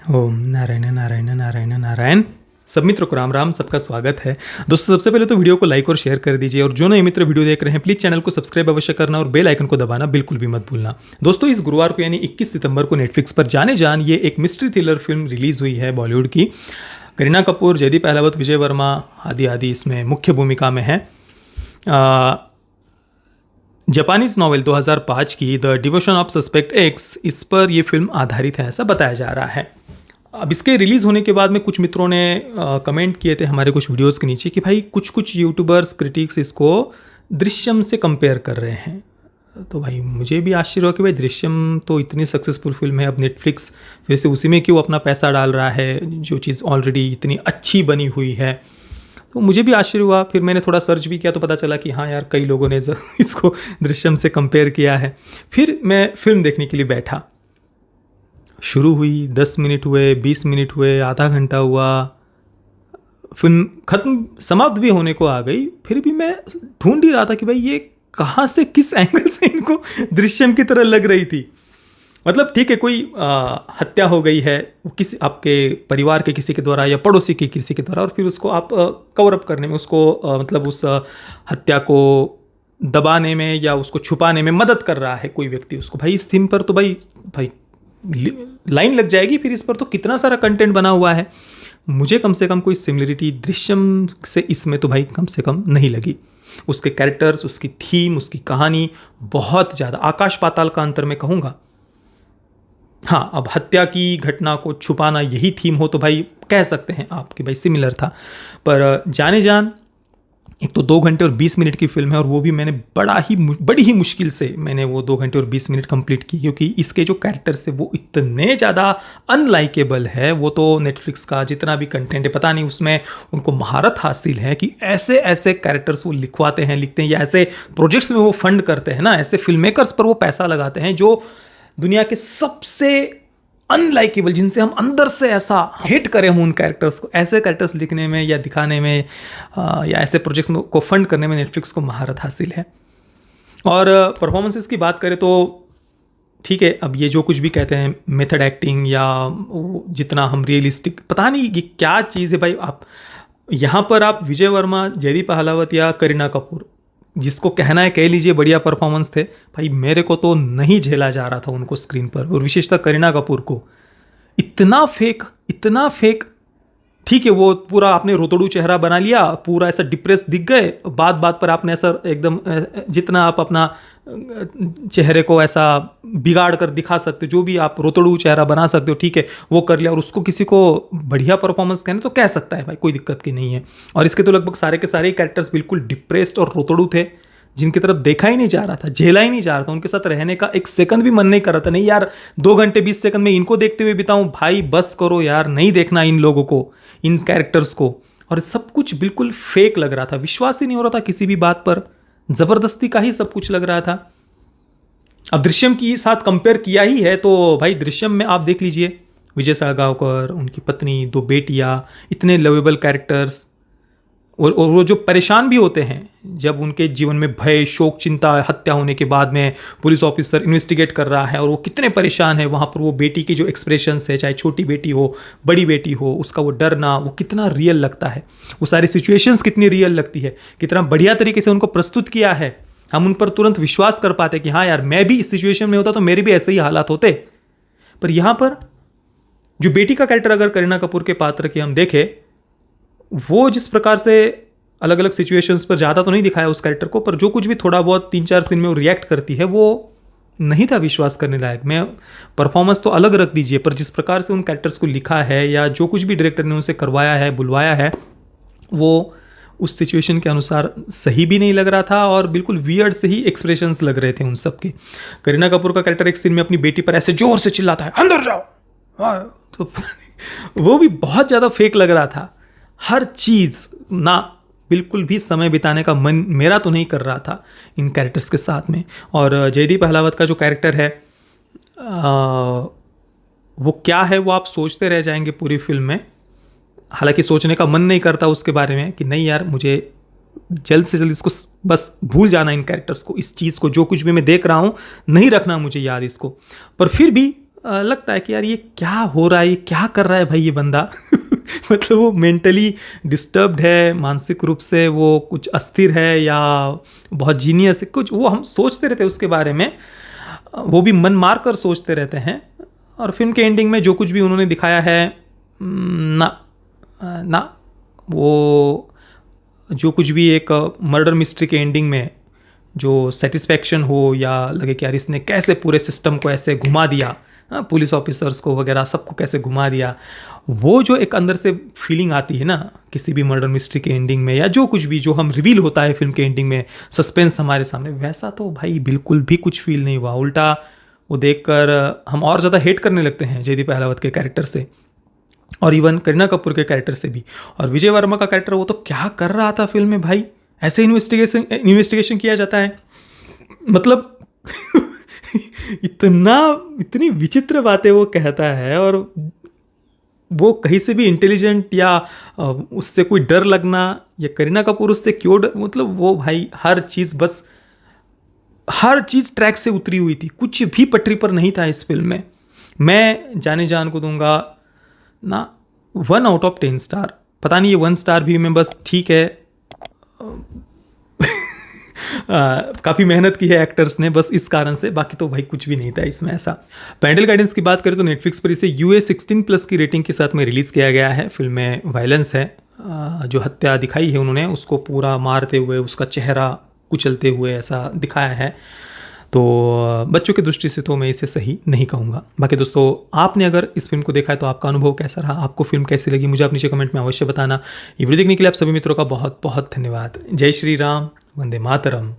ओम नारायण नारायण नारायण नारायण। सब मित्रों को राम राम, सबका स्वागत है। दोस्तों, सबसे पहले तो वीडियो को लाइक और शेयर कर दीजिए, और जो नए मित्र वीडियो देख रहे हैं प्लीज़ चैनल को सब्सक्राइब अवश्य करना और बेल आइकन को दबाना बिल्कुल भी मत भूलना। दोस्तों, इस गुरुवार को यानी 21 सितंबर को नेटफ्लिक्स पर जाने जान ये एक मिस्ट्री थ्रिलर फिल्म रिलीज़ हुई है बॉलीवुड की। करीना कपूर, जयदीप अहलावत, विजय वर्मा आदि इसमें मुख्य भूमिका में है। जापानीज नॉवेल 2005 की the devotion of suspect x, इस पर यह फिल्म आधारित है ऐसा बताया जा रहा है। अब इसके रिलीज़ होने के बाद में कुछ मित्रों ने कमेंट किए थे हमारे कुछ वीडियोस के नीचे कि भाई कुछ यूट्यूबर्स क्रिटिक्स इसको दृश्यम से कंपेयर कर रहे हैं। तो भाई मुझे भी आश्चर्य हुआ कि भाई दृश्यम तो इतनी सक्सेसफुल फिल्म है, अब नेटफ्लिक्स फिर से उसी में क्यों अपना पैसा डाल रहा है, जो चीज़ ऑलरेडी इतनी अच्छी बनी हुई है। तो मुझे भी आश्चर्य हुआ। फिर मैंने थोड़ा सर्च भी किया तो पता चला कि हाँ यार, कई लोगों ने इसको दृश्यम से कंपेयर किया है। फिर मैं फिल्म देखने के लिए बैठा। शुरू हुई, 10 मिनट हुए, 20 मिनट हुए, आधा घंटा हुआ, फिल्म खत्म समाप्त भी होने को आ गई। फिर भी मैं ढूंढ ही रहा था कि भाई ये कहाँ से, किस एंगल से इनको दृश्यम की तरह लग रही थी। मतलब ठीक है, कोई हत्या हो गई है किसी आपके परिवार के किसी के द्वारा या पड़ोसी के किसी के द्वारा, और फिर उसको आप कवर अप करने में, उसको मतलब उस हत्या को दबाने में या उसको छुपाने में मदद कर रहा है कोई व्यक्ति उसको। भाई इस थीम पर तो भाई लाइन लग जाएगी। फिर इस पर तो कितना सारा कंटेंट बना हुआ है। मुझे कम से कम कोई सिमिलरिटी दृश्यम से इसमें तो भाई कम से कम नहीं लगी। उसके कैरेक्टर्स, उसकी थीम, उसकी कहानी बहुत ज़्यादा आकाश पाताल का अंतर मैं कहूँगा। हाँ, अब हत्या की घटना को छुपाना यही थीम हो तो भाई कह सकते हैं आप कि भाई सिमिलर था। पर जाने जान एक तो 2 घंटे और 20 मिनट की फिल्म है, और वो भी मैंने बड़ी ही मुश्किल से मैंने वो 2 घंटे और 20 मिनट कंप्लीट की, क्योंकि इसके जो कैरेक्टर्स है वो इतने ज़्यादा अनलाइकेबल है। वो तो नेटफ्लिक्स का जितना भी कंटेंट है, पता नहीं उसमें उनको महारत हासिल है कि ऐसे ऐसे कैरेक्टर्स वो लिखते हैं या ऐसे प्रोजेक्ट्स में वो फंड करते हैं ना, ऐसे फिल्म मेकर्स पर वो पैसा लगाते हैं जो दुनिया के सबसे अनलाइकेबल, जिनसे हम अंदर से ऐसा हेट करें हम उन कैरेक्टर्स को, ऐसे कैरेक्टर्स लिखने में या दिखाने में या ऐसे प्रोजेक्ट्स को फंड करने में नेटफ्लिक्स को महारत हासिल है। और परफॉर्मेंसेस की बात करें तो ठीक है, अब ये जो कुछ भी कहते हैं मेथड एक्टिंग या जितना हम रियलिस्टिक, पता नहीं ये क्या चीज़ है भाई। आप यहाँ पर आप विजय वर्मा, जयदीप अहलावत या करीना कपूर, जिसको कहना है कह लीजिए बढ़िया परफॉर्मेंस थे, भाई मेरे को तो नहीं झेला जा रहा था उनको स्क्रीन पर। और विशेषतः करीना कपूर को इतना फेक। ठीक है, वो पूरा आपने रोतड़ू चेहरा बना लिया, पूरा ऐसा डिप्रेस दिख गए, बात पर आपने ऐसा एकदम जितना आप अपना चेहरे को ऐसा बिगाड़ कर दिखा सकते हो, जो भी आप रोतड़ू चेहरा बना सकते हो, ठीक है वो कर लिया। और उसको किसी को बढ़िया परफॉर्मेंस कहने तो कह सकता है भाई, कोई दिक्कत की नहीं है। और इसके तो लगभग सारे के सारे कैरेक्टर्स बिल्कुल डिप्रेस्ड और रोतड़ू थे, जिनकी तरफ देखा ही नहीं जा रहा था, झेला ही नहीं जा रहा था। उनके साथ रहने का एक सेकंड भी मन नहीं कर रहा था। नहीं यार, 2 घंटे 20 सेकंड में इनको देखते हुए बिताऊं, भाई बस करो यार, नहीं देखना इन लोगों को, इन कैरेक्टर्स को। और सब कुछ बिल्कुल फेक लग रहा था, विश्वास ही नहीं हो रहा था किसी भी बात पर, जबरदस्ती का ही सब कुछ लग रहा था। अब दृश्यम के साथ कंपेयर किया ही है तो भाई दृश्यम में आप देख लीजिए, विजय साळगावकर, उनकी पत्नी, 2 बेटियां, इतने लवेबल कैरेक्टर्स, और वो जो परेशान भी होते हैं जब उनके जीवन में भय, शोक, चिंता, हत्या होने के बाद में पुलिस ऑफिसर इन्वेस्टिगेट कर रहा है और वो कितने परेशान है, वहाँ पर वो बेटी की जो एक्सप्रेशंस है, चाहे छोटी बेटी हो बड़ी बेटी हो, उसका वो डरना, वो कितना रियल लगता है। वो सारी सिचुएशंस कितनी रियल लगती है, कितना बढ़िया तरीके से उनको प्रस्तुत किया है। हम उन पर तुरंत विश्वास कर पाते कि हाँ यार, मैं भी इस सिचुएशन में होता तो मेरे भी ऐसे ही हालात होते। पर यहाँ पर जो बेटी का कैरेक्टर अगर करीना कपूर के पात्र की हम देखें, वो जिस प्रकार से अलग अलग सिचुएशंस पर ज़्यादा तो नहीं दिखाया उस कैरेक्टर को, पर जो कुछ भी थोड़ा बहुत 3-4 सीन में वो रिएक्ट करती है, वो नहीं था विश्वास करने लायक। मैं परफॉर्मेंस तो अलग रख दीजिए, पर जिस प्रकार से उन कैरेक्टर्स को लिखा है या जो कुछ भी डायरेक्टर ने उनसे करवाया है, बुलवाया है, वो उस सिचुएशन के अनुसार सही भी नहीं लग रहा था, और बिल्कुल वियर्ड से ही एक्सप्रेशंस लग रहे थे उन सब के। करीना कपूर का कैरेक्टर एक सीन में अपनी बेटी पर ऐसे जोर से चिल्लाता है, अंदर जाओ, तो वो भी बहुत ज़्यादा फेक लग रहा था। हर चीज़ ना, बिल्कुल भी समय बिताने का मन मेरा तो नहीं कर रहा था इन कैरेक्टर्स के साथ में। और जयदीप अहलावत का जो कैरेक्टर है वो क्या है, वो आप सोचते रह जाएंगे पूरी फिल्म में। हालांकि सोचने का मन नहीं करता उसके बारे में कि नहीं यार, मुझे जल्द से जल्द इसको बस भूल जाना, इन कैरेक्टर्स को, इस चीज़ को, जो कुछ भी मैं देख रहा हूँ नहीं रखना मुझे याद इसको। पर फिर भी लगता है कि यार ये क्या हो रहा है, ये क्या कर रहा है भाई ये बंदा। मतलब वो मेंटली डिस्टर्ब्ड है, मानसिक रूप से वो कुछ अस्थिर है या बहुत जीनियस है, कुछ वो हम सोचते रहते हैं उसके बारे में, वो भी मन मार कर सोचते रहते हैं। और फिल्म के एंडिंग में जो कुछ भी उन्होंने दिखाया है, ना ना वो जो कुछ भी एक मर्डर मिस्ट्री के एंडिंग में जो सेटिस्फैक्शन हो या लगे कि यार इसने कैसे पूरे सिस्टम को ऐसे घुमा दिया, पुलिस ऑफिसर्स को वगैरह सबको कैसे घुमा दिया, वो जो एक अंदर से फीलिंग आती है ना किसी भी मर्डर मिस्ट्री के एंडिंग में, या जो कुछ भी जो हम रिवील होता है फिल्म के एंडिंग में, सस्पेंस हमारे सामने, वैसा तो भाई बिल्कुल भी कुछ फील नहीं हुआ। उल्टा वो देखकर हम और ज़्यादा हेट करने लगते हैं जयदीप अहलावत के कैरेक्टर से, और इवन करीना कपूर के कैरेक्टर से भी। और विजय वर्मा का कैरेक्टर, वो तो क्या कर रहा था फिल्म में भाई, ऐसे इन्वेस्टिगेशन किया जाता है, मतलब इतनी विचित्र बातें वो कहता है, और वो कहीं से भी इंटेलिजेंट या उससे कोई डर लगना, या करीना कपूर उससे क्यों मतलब वो भाई हर चीज़ ट्रैक से उतरी हुई थी, कुछ भी पटरी पर नहीं था इस फिल्म में। मैं जाने जान को दूंगा ना 1/10 स्टार। पता नहीं ये 1 स्टार भी मैं बस ठीक है, काफ़ी मेहनत की है एक्टर्स ने बस इस कारण से, बाकी तो भाई कुछ भी नहीं था इसमें ऐसा। पैरेंटल गाइडेंस की बात करें तो नेटफ्लिक्स पर इसे UA16+ की रेटिंग के साथ में रिलीज़ किया गया है। फिल्म में वायलेंस है, जो हत्या दिखाई है उन्होंने उसको पूरा मारते हुए, उसका चेहरा कुचलते हुए ऐसा दिखाया है, तो बच्चों की दृष्टि से तो मैं इसे सही नहीं कहूँगा। बाकी दोस्तों, आपने अगर इस फिल्म को देखा है तो आपका अनुभव कैसा रहा, आपको फिल्म कैसी लगी, मुझे आप नीचे कमेंट में अवश्य बताना। ये वीडियो देखने के लिए आप सभी मित्रों का बहुत बहुत धन्यवाद। जय श्री राम, वंदे मातरम।